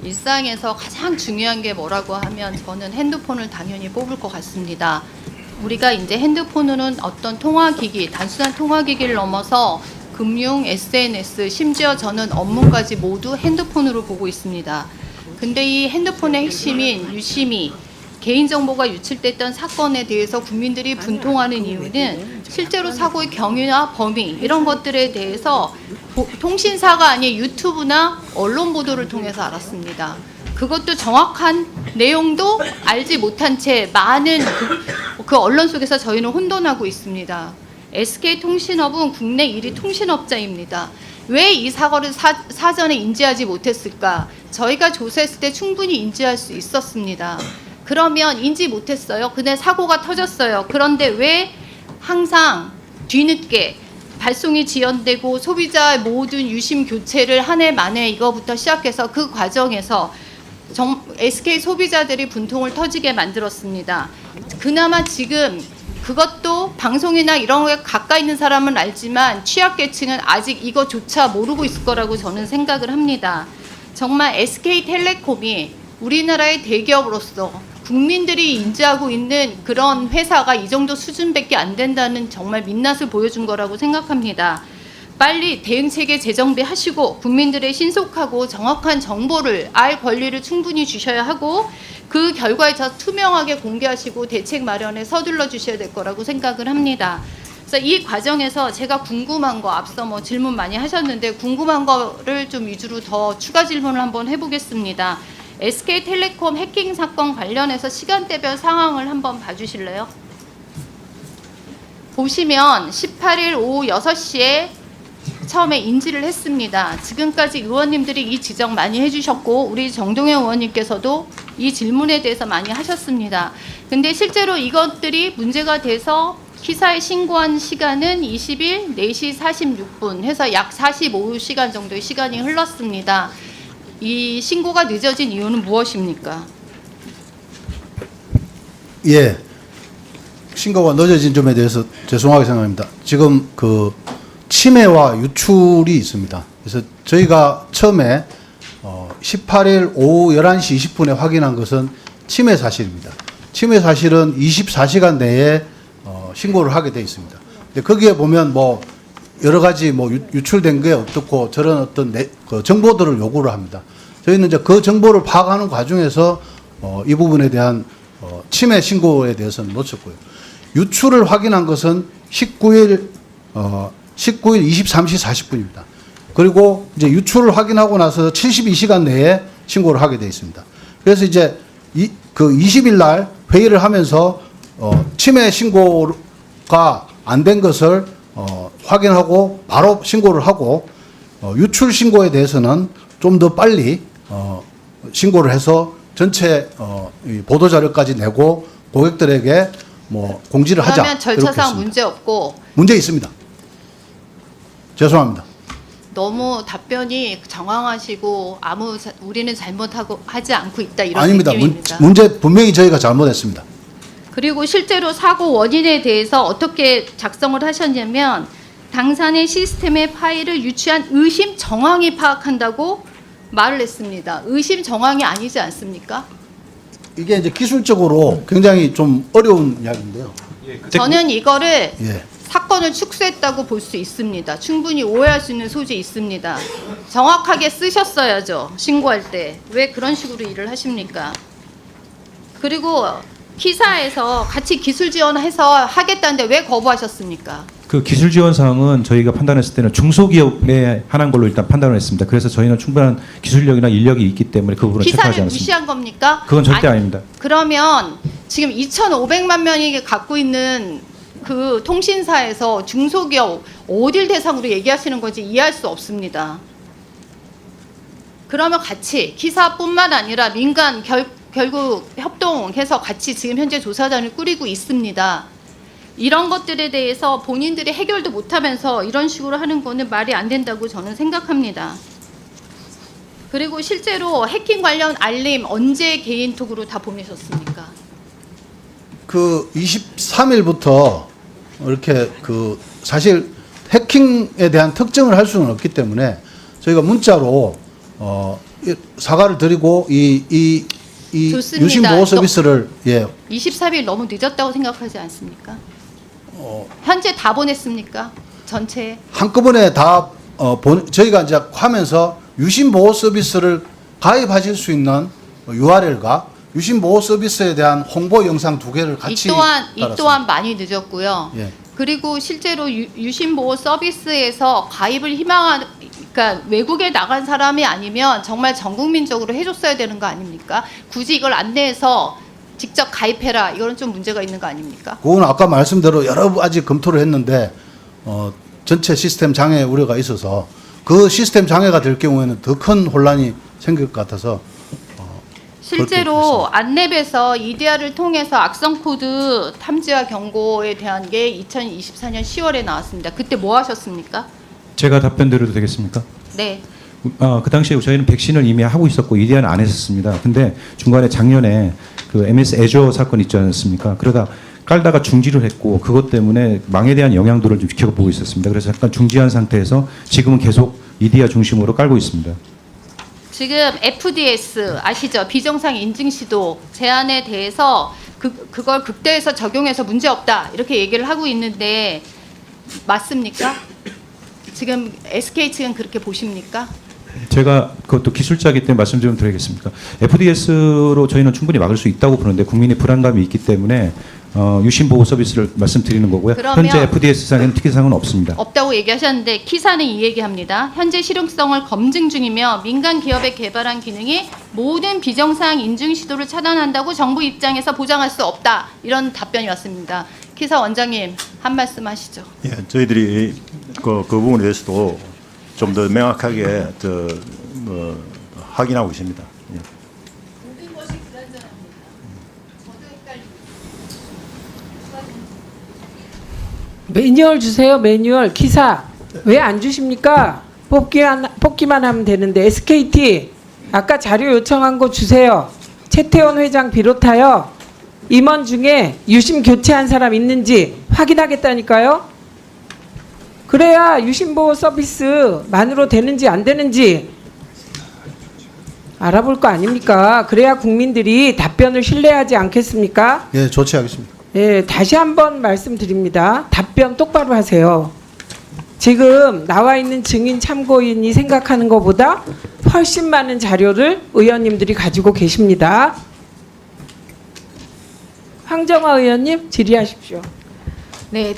일상에서 가장 중요한 게 뭐라고 하면 저는 핸드폰을 당연히 뽑을 것 같습니다. 우리가 이제 핸드폰은 어떤 통화기기, 단순한 통화기기를 넘어서 금융, SNS, 심지어 저는 업무까지 모두 핸드폰으로 보고 있습니다. 근데 이 핸드폰의 핵심인 유심히 개인정보가 유출됐던 사건에 대해서 국민들이 분통하는 이유는 실제로 사고의 경위나 범위 이런 것들에 대해서 통신사가 아닌 유튜브나 언론 보도를 통해서 알았습니다. 그것도 정확한 내용도 알지 못한 채 많은 그 언론 속에서 저희는 혼돈하고 있습니다. SK통신업은 국내 1위 통신업자입니다. 왜 이 사고를 사전에 인지하지 못했을까? 저희가 조사했을 때 충분히 인지할 수 있었습니다. 그러면 인지 못했어요. 근데 사고가 터졌어요. 그런데 왜 항상 뒤늦게 발송이 지연되고 소비자의 모든 유심 교체를 한 해 만에 이거부터 시작해서 그 과정에서 SK 소비자들이 분통을 터지게 만들었습니다. 그나마 지금 그것도 방송이나 이런 거에 가까이 있는 사람은 알지만 취약계층은 아직 이거조차 모르고 있을 거라고 저는 생각을 합니다. 정말 SK텔레콤이 우리나라의 대기업으로서 국민들이 인지하고 있는 그런 회사가 이 정도 수준밖에 안 된다는 정말 민낯을 보여준 거라고 생각합니다. 빨리 대응체계 재정비하시고 국민들의 신속하고 정확한 정보를 알 권리를 충분히 주셔야 하고 그 결과에 더 투명하게 공개하시고 대책 마련에 서둘러 주셔야 될 거라고 생각을 합니다. 그래서 이 과정에서 제가 궁금한 거 앞서 뭐 질문 많이 하셨는데 궁금한 거를 좀 위주로 더 추가 질문을 한번 해보겠습니다. SK텔레콤 해킹 사건 관련해서 시간대별 상황을 한번 봐주실래요? 보시면 18일 오후 6시에 처음에 인지를 했습니다. 지금까지 의원님들이 이 지적 많이 해주셨고 우리 정동영 의원님께서도 이 질문에 대해서 많이 하셨습니다. 근데 실제로 이것들이 문제가 돼서 기사에 신고한 시간은 20일 4시 46분 해서 약 45시간 정도의 시간이 흘렀습니다. 이 신고가 늦어진 이유는 무엇입니까? 예, 신고가 늦어진 점에 대해서 죄송하게 생각합니다. 지금 그 침해와 유출이 있습니다. 그래서 저희가 처음에 18일 오후 11시 20분에 확인한 것은 침해 사실입니다. 침해 사실은 24시간 내에 신고를 하게 돼 있습니다. 근데 거기에 보면 뭐 여러 가지 뭐 유출된 게 어떻고 저런 어떤 그 정보들을 요구를 합니다. 저희는 이제 그 정보를 파악하는 과정에서 이 부분에 대한 침해 신고에 대해서는 놓쳤고요. 유출을 확인한 것은 19일 23시 40분입니다. 그리고 이제 유출을 확인하고 나서 72시간 내에 신고를 하게 되어 있습니다. 그래서 이제 그 20일 날 회의를 하면서 침해 신고가 안 된 것을 확인하고 바로 신고를 하고 유출 신고에 대해서는 좀 더 빨리 신고를 해서 전체 보도 자료까지 내고 고객들에게 뭐 공지를 하자. 그러면 절차상 문제 없고 문제 있습니다. 죄송합니다. 너무 답변이 정황하시고 우리는 잘못하고 하지 않고 있다 이런 아닙니다. 느낌입니다. 문제 분명히 저희가 잘못했습니다. 그리고 실제로 사고 원인에 대해서 어떻게 작성을 하셨냐면 당사의 시스템의 파일을 유치한 의심 정황이 파악한다고 말을 했습니다. 의심 정황이 아니지 않습니까? 이게 이제 기술적으로 굉장히 좀 어려운 이야기인데요. 저는 이거를 예. 사건을 축소했다고 볼 수 있습니다. 충분히 오해할 수 있는 소지 있습니다. 정확하게 쓰셨어야죠. 신고할 때. 왜 그런 식으로 일을 하십니까? 그리고 기사에서 같이 기술 지원해서 하겠다는데 왜 거부하셨습니까? 그 기술 지원 사항은 저희가 판단했을 때는 중소기업에 한한 걸로 일단 판단을 했습니다. 그래서 저희는 충분한 기술력이나 인력이 있기 때문에 그 부분은 체크하지 기사를 않습니다. 무시한 겁니까? 그건 절대 아닙니다. 그러면 지금 2,500만 명이 갖고 있는 그 통신사에서 중소기업 어딜 대상으로 얘기하시는 건지 이해할 수 없습니다. 그러면 같이 기사뿐만 아니라 민간 결국 협동해서 같이 지금 현재 조사단을 꾸리고 있습니다. 이런 것들에 대해서 본인들이 해결도 못하면서 이런 식으로 하는 거는 말이 안 된다고 저는 생각합니다. 그리고 실제로 해킹 관련 알림 언제 개인톡으로 다 보내셨습니까? 그 23일부터 이렇게 그 사실 해킹에 대한 특정을 할 수는 없기 때문에 저희가 문자로 사과를 드리고 이 좋습니다. 유심 보호 서비스를 예 23일 너무 늦었다고 생각하지 않습니까? 현재 다 보냈습니까? 전체 한꺼번에 다 저희가 이제 하면서 유심 보호 서비스를 가입하실 수 있는 URL과 유심 보호 서비스에 대한 홍보 영상 두 개를 같이 이 달았습니다. 또한 많이 늦었고요. 예. 그리고 실제로 유심 보호 서비스에서 가입을 희망하는 그러니까 외국에 나간 사람이 아니면 정말 전 국민적으로 해줬어야 되는 거 아닙니까? 굳이 이걸 안내해서 직접 가입해라 이거는 좀 문제가 있는 거 아닙니까? 그건 아까 말씀대로 여러 가지 검토를 했는데 전체 시스템 장애 우려가 있어서 그 시스템 장애가 될 경우에는 더 큰 혼란이 생길 것 같아서 실제로 안랩에서 EDR을 통해서 악성 코드 탐지와 경고에 대한 게 2024년 10월에 나왔습니다. 그때 뭐 하셨습니까? 제가 답변 드려도 되겠습니까? 네. 그 당시에 저희는 백신을 이미 하고 있었고 EDR은 안 했었습니다. 근데 중간에 작년에 그 MS 애저 사건 있지 않습니까? 그러다 깔다가 중지를 했고 그것 때문에 망에 대한 영향도를 좀 지켜보고 있었습니다. 그래서 잠깐 중지한 상태에서 지금은 계속 EDR 중심으로 깔고 있습니다. 지금 FDS 아시죠? 비정상 인증 시도 제한에 대해서 그걸 극대에서 적용해서 문제 없다 이렇게 얘기를 하고 있는데 맞습니까? 지금 SK 측은 그렇게 보십니까? 제가 그것도 기술자이기 때문에 말씀 좀 드리겠습니다. FDS로 저희는 충분히 막을 수 있다고 보는데 국민의 불안감이 있기 때문에 유심 보호 서비스를 말씀드리는 거고요. 그러면 현재 FDS상에는 특이사항은 없습니다. 없다고 얘기하셨는데 키사는 이 얘기합니다. 현재 실용성을 검증 중이며 민간 기업에 개발한 기능이 모든 비정상 인증 시도를 차단한다고 정부 입장에서 보장할 수 없다. 이런 답변이 왔습니다. 키사 원장님 한 말씀 하시죠. 예, 저희들이 그 부분에 대해서도 좀 더 명확하게 확인하고 있습니다. 예. 모든 것이 불안전합니다. 저도 헷갈리고 매뉴얼 주세요. 매뉴얼 기사 왜 안 주십니까? 뽑기만 하면 되는데 SKT 아까 자료 요청한 거 주세요. 최태원 회장 비롯하여 임원 중에 유심 교체한 사람 있는지 확인하겠다니까요. 그래야 유심보호 서비스만으로 되는지 안 되는지 알아볼 거 아닙니까? 그래야 국민들이 답변을 신뢰하지 않겠습니까? 예 조치하겠습니다. 예, 다시 한번 말씀드립니다. 답변 똑바로 하세요. 지금 나와 있는 증인 참고인이 생각하는 것보다 훨씬 많은 자료를 의원님들이 가지고 계십니다. 황정화 의원님 질의하십시오. 네.